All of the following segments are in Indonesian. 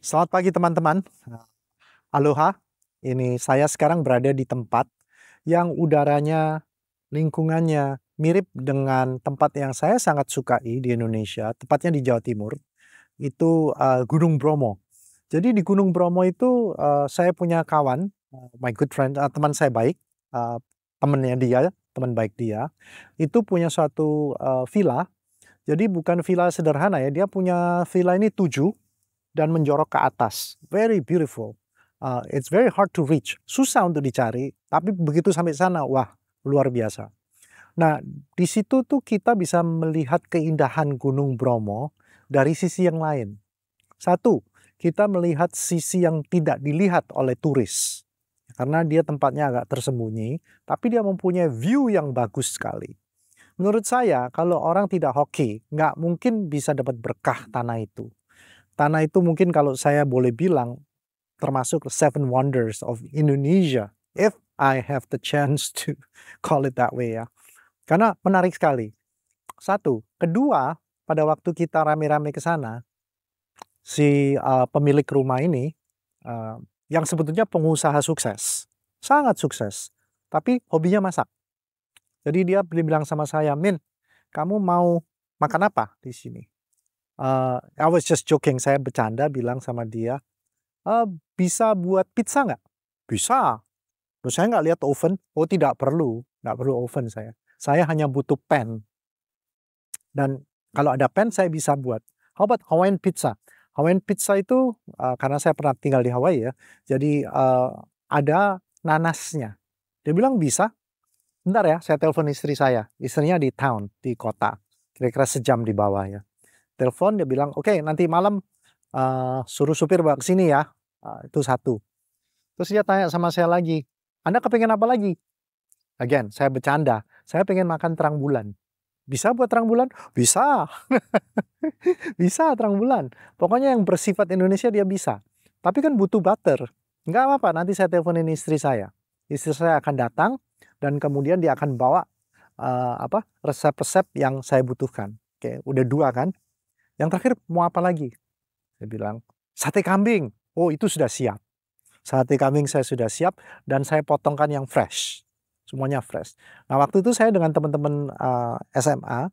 Selamat pagi teman-teman. Aloha. Ini saya sekarang berada di tempat yang udaranya, lingkungannya mirip dengan tempat yang saya sangat sukai di Indonesia, tepatnya di Jawa Timur, itu, Gunung Bromo. Jadi di Gunung Bromo itu, saya punya kawan, my good friend, teman saya baik, eee, temennya dia, teman baik dia, itu punya suatu, villa. Jadi bukan villa sederhana ya, dia punya villa ini 7 dan menjorok ke atas. Very beautiful. It's very hard to reach. Susah untuk dicari, tapi begitu sampai sana, wah luar biasa. Nah, di situ tuh kita bisa melihat keindahan Gunung Bromo dari sisi yang lain. Satu, kita melihat sisi yang tidak dilihat oleh turis. Karena dia tempatnya agak tersembunyi, tapi dia mempunyai view yang bagus sekali. Menurut saya, kalau orang tidak hoki, nggak mungkin bisa dapat berkah tanah itu. Tanah itu mungkin kalau saya boleh bilang termasuk Seven Wonders of Indonesia, if I have the chance to call it that way ya. Karena menarik sekali. Satu, kedua, pada waktu kita rame-rame ke sana, si, pemilik rumah ini, eee, yang sebetulnya pengusaha sukses, sangat sukses, tapi hobinya masak. Jadi dia bilang sama saya, "Min, kamu mau makan apa di sini?" I was just joking, saya bercanda bilang sama dia, Eee, "Bisa buat pizza nggak?" "Bisa." Loh saya nggak lihat oven? "Oh tidak perlu, nggak perlu oven saya. Saya hanya butuh pan, dan kalau ada pan saya bisa buat." "How about Hawaiian pizza?" Hawaiian pizza itu, karena saya pernah tinggal di Hawaii ya, jadi, ada nanasnya. Dia bilang, "Bisa." "Bentar ya, saya telepon istri saya." Istrinya di town, di kota, kira-kira sejam di bawah ya. Telepon dia bilang, "Oke nanti malam, suruh supir bawa ke sini ya." Itu satu. Terus dia tanya sama saya lagi, "Anda kepengen apa lagi?" Again, saya bercanda, "Saya pengen makan terang bulan." "Bisa buat terang bulan?" "Bisa, bisa terang bulan." Pokoknya yang bersifat Indonesia dia bisa. Tapi kan butuh butter. "Nggak apa-apa, nanti saya teleponin istri saya." Istri saya akan datang dan kemudian dia akan bawa, resep-resep yang saya butuhkan. Oke, udah 2 kan. "Yang terakhir mau apa lagi?" Saya bilang, "Sate kambing." "Oh itu sudah siap." Sate kambing saya sudah siap dan saya potongkan yang fresh, semuanya fresh. Nah waktu itu saya dengan teman-teman, SMA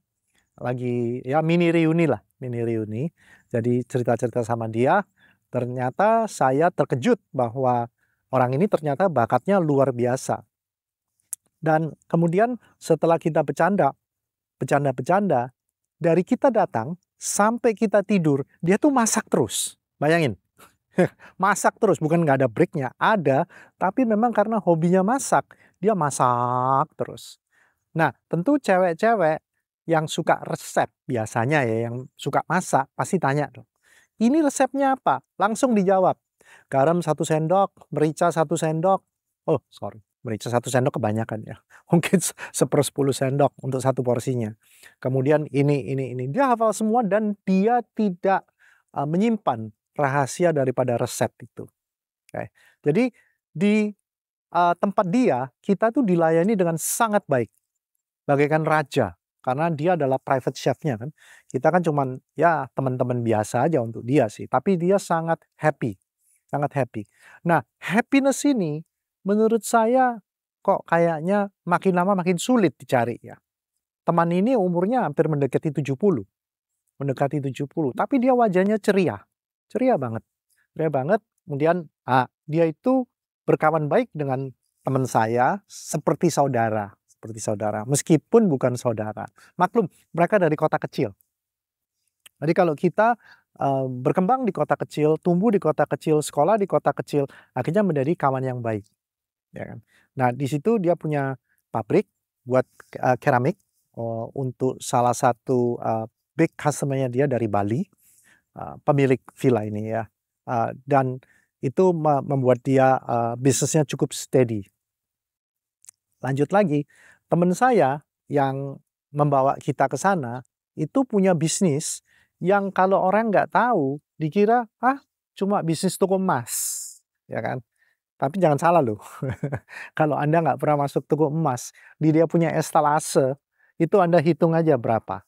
lagi ya mini reuni lah, mini reuni. Jadi cerita-cerita sama dia, ternyata saya terkejut bahwa orang ini ternyata bakatnya luar biasa. Dan kemudian setelah kita bercanda-bercanda, dari kita datang sampai kita tidur, dia tuh masak terus, bayangin. Masak terus, bukan nggak ada break-nya, ada, tapi memang karena hobinya masak, dia masak terus. Nah, tentu cewek-cewek yang suka resep biasanya ya, yang suka masak, pasti tanya dong, "Ini resepnya apa?" Langsung dijawab, "Garam 1 sendok, merica 1 sendok." Oh, sorry, merica 1 sendok kebanyakan ya. Mungkin 1/10 sendok untuk satu porsinya. Kemudian ini. Dia hafal semua dan dia tidak, menyimpan rahasia daripada resep itu. Oke. Jadi di, tempat dia, kita tuh dilayani dengan sangat baik, bagaikan raja, karena dia adalah private chef-nya kan. Kita kan cuman, ya teman-teman biasa aja untuk dia sih, tapi dia sangat happy, sangat happy. Nah, happiness ini menurut saya kok kayaknya makin lama makin sulit dicari ya. Teman ini umurnya hampir mendekati 70, tapi dia wajahnya ceria, ceria banget. Ceria banget, kemudian, dia itu berkawan baik dengan teman saya seperti saudara, meskipun bukan saudara. Maklum, mereka dari kota kecil. Jadi kalau kita, berkembang di kota kecil, tumbuh di kota kecil, sekolah di kota kecil, akhirnya menjadi kawan yang baik, ya kan. Nah, di situ dia punya pabrik buat, keramik, untuk salah satu, big customer-nya dia dari Bali, pemilik villa ini ya, dan itu membuat dia, bisnisnya cukup steady. Lanjut lagi, teman saya yang membawa kita ke sana, itu punya bisnis yang kalau orang nggak tahu dikira, "Ah, cuma bisnis toko emas." Ya kan? Tapi jangan salah loh, kalau Anda nggak pernah masuk toko emas, di dia punya etalase, itu Anda hitung aja berapa.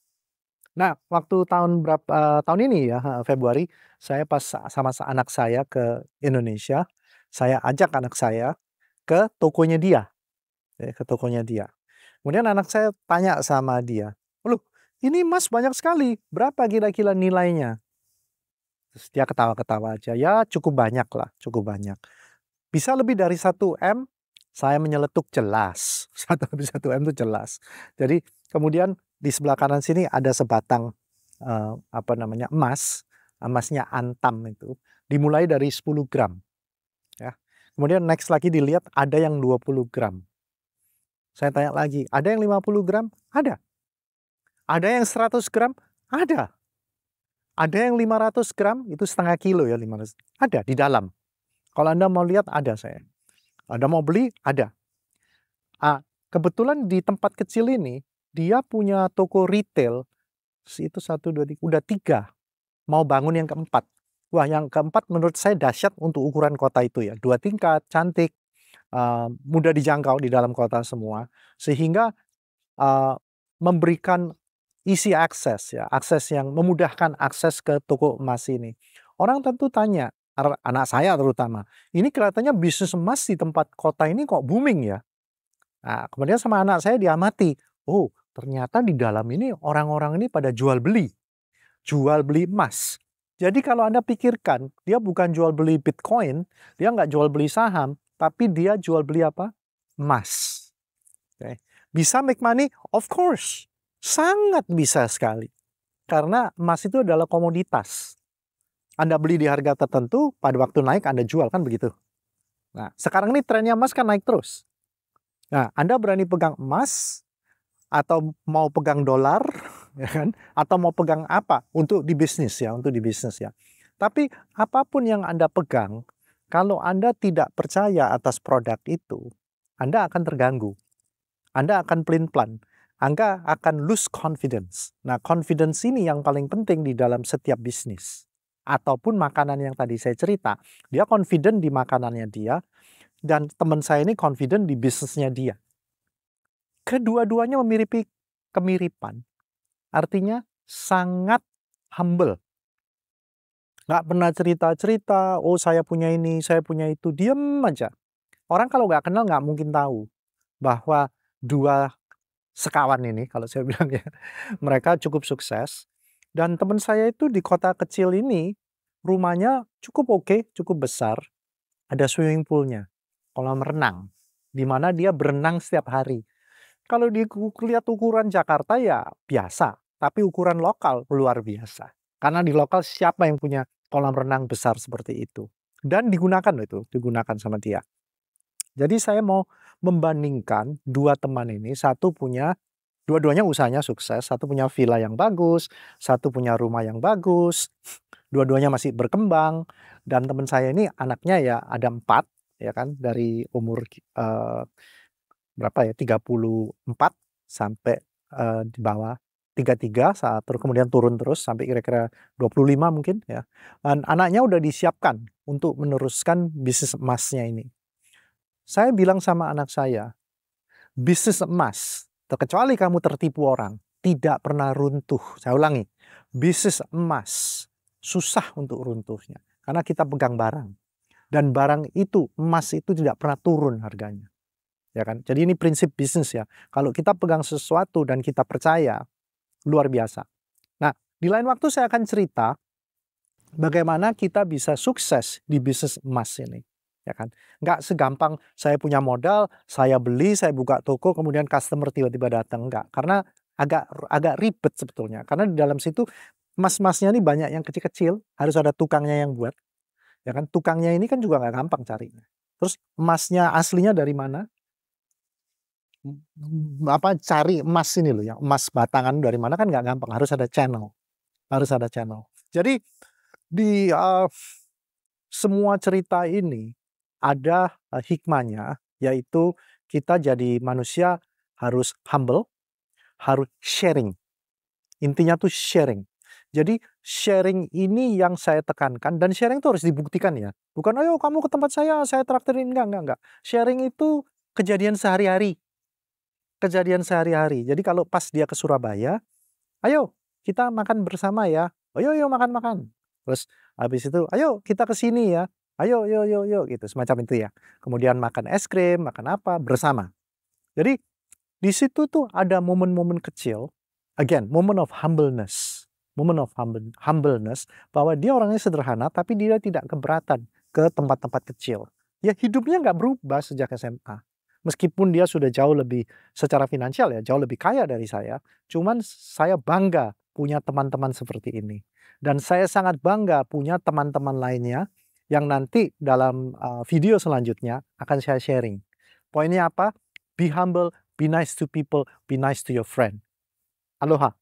Nah, waktu tahun ini ya, Februari, saya pas sama anak saya ke Indonesia, saya ajak anak saya ke tokonya dia, ya, ke tokonya dia. Kemudian anak saya tanya sama dia, "Loh, ini emas banyak sekali, berapa kira-kira nilainya?" Terus dia ketawa-ketawa aja, "Ya cukup banyak lah, cukup banyak." Bisa lebih dari 1 M, saya menyeletuk jelas. 1 M itu jelas. Jadi kemudian di sebelah kanan sini ada sebatang, apa namanya, emasnya antam itu, dimulai dari 10 gram, ya. Kemudian next lagi dilihat ada yang 20 gram. Saya tanya lagi, "Ada yang 50 gram?" "Ada." "Ada yang 100 gram?" "Ada." "Ada yang 500 gram?" Itu setengah kilo ya, 500. "Ada di dalam. Kalau Anda mau lihat ada saya. Anda mau beli? Ada." Kebetulan di tempat kecil ini, dia punya toko retail, itu satu 2 3 udah 3, mau bangun yang keempat. Wah, yang keempat menurut saya dahsyat untuk ukuran kota itu ya, 2 tingkat, cantik, mudah dijangkau di dalam kota semua, sehingga, eee, memberikan easy access ya, akses yang memudahkan akses ke toko emas ini. Orang tentu tanya, anak saya terutama, "Ini kelihatannya bisnis emas di tempat kota ini kok booming ya?" Nah, kemudian sama anak saya diamati, oh ternyata di dalam ini orang-orang ini pada jual beli emas. Jadi kalau Anda pikirkan, dia bukan jual beli Bitcoin, dia nggak jual beli saham, tapi dia jual beli apa? Emas. Oke. Bisa make money? Of course. Sangat bisa sekali. Karena emas itu adalah komoditas. Anda beli di harga tertentu, pada waktu naik Anda jual, kan begitu. Nah, sekarang ini trennya emas kan naik terus. Nah, Anda berani pegang emas, atau mau pegang dolar, ya kan, atau mau pegang apa untuk di bisnis ya, untuk di bisnis ya. Tapi apapun yang Anda pegang, kalau Anda tidak percaya atas produk itu, Anda akan terganggu, Anda akan pelin-pelan, Anda akan lose confidence. Nah, confidence ini yang paling penting di dalam setiap bisnis. Ataupun makanan yang tadi saya cerita, dia confident di makanannya dia, dan teman saya ini confident di bisnisnya dia. Kedua-duanya memiliki kemiripan. Artinya sangat humble. Nggak pernah cerita-cerita, "Oh saya punya ini, saya punya itu." Diem aja. Orang kalau nggak kenal nggak mungkin tahu bahwa dua sekawan ini, kalau saya bilang ya, mereka cukup sukses. Dan teman saya itu di kota kecil ini, rumahnya cukup oke, cukup besar. Ada swimming poolnya, kolam renang, di mana dia berenang setiap hari. Kalau lihat ukuran Jakarta ya biasa, tapi ukuran lokal luar biasa. Karena di lokal siapa yang punya kolam renang besar seperti itu. Dan digunakan loh itu, digunakan sama dia. Jadi saya mau membandingkan dua teman ini, satu punya, dua-duanya usahanya sukses, satu punya villa yang bagus, satu punya rumah yang bagus, dua-duanya masih berkembang, dan teman saya ini anaknya ya ada 4, ya kan, dari umur, berapa ya, 34 sampai, di bawah 33 saat terus kemudian turun terus sampai kira-kira 25 mungkin ya. Dan anaknya udah disiapkan untuk meneruskan bisnis emasnya ini. Saya bilang sama anak saya, "Bisnis emas, terkecuali kamu tertipu orang, tidak pernah runtuh." Saya ulangi, bisnis emas susah untuk runtuhnya karena kita pegang barang, dan barang itu, emas itu tidak pernah turun harganya. Ya kan? Jadi ini prinsip bisnis ya. Kalau kita pegang sesuatu dan kita percaya, luar biasa. Nah, di lain waktu saya akan cerita bagaimana kita bisa sukses di bisnis emas ini. Ya kan? Nggak segampang saya punya modal, saya beli, saya buka toko, kemudian customer tiba-tiba datang. Enggak. Karena agak agak ribet sebetulnya. Karena di dalam situ emas-emasnya ini banyak yang kecil-kecil, harus ada tukangnya yang buat. Ya kan? Tukangnya ini kan juga nggak gampang carinya. Terus emasnya aslinya dari mana? Cari emas ini loh, yang emas batangan dari mana kan nggak gampang, harus ada channel, harus ada channel. Jadi di, semua cerita ini ada, hikmahnya, yaitu kita jadi manusia harus humble, harus sharing. Intinya tuh sharing. Jadi sharing ini yang saya tekankan, dan sharing itu harus dibuktikan ya. Bukan, "Ayo kamu ke tempat saya traktirin." Enggak. Sharing itu kejadian sehari-hari. Kejadian sehari-hari. Jadi kalau pas dia ke Surabaya, "Ayo kita makan bersama ya. Oh, yuk yuk makan-makan." Terus habis itu, "Ayo kita ke sini ya. Ayo, yuk yuk yuk," gitu, semacam itu ya. Kemudian makan es krim, makan apa, bersama. Jadi, di situ tuh ada momen-momen kecil, again, moment of humbleness, bahwa dia orangnya sederhana, tapi dia tidak keberatan ke tempat-tempat kecil. Ya hidupnya nggak berubah sejak SMA. Meskipun dia sudah jauh lebih secara finansial ya, jauh lebih kaya dari saya, cuman saya bangga punya teman-teman seperti ini. Dan saya sangat bangga punya teman-teman lainnya yang nanti dalam, video selanjutnya akan saya sharing. Poinnya apa? Be humble, be nice to people, be nice to your friend. Aloha.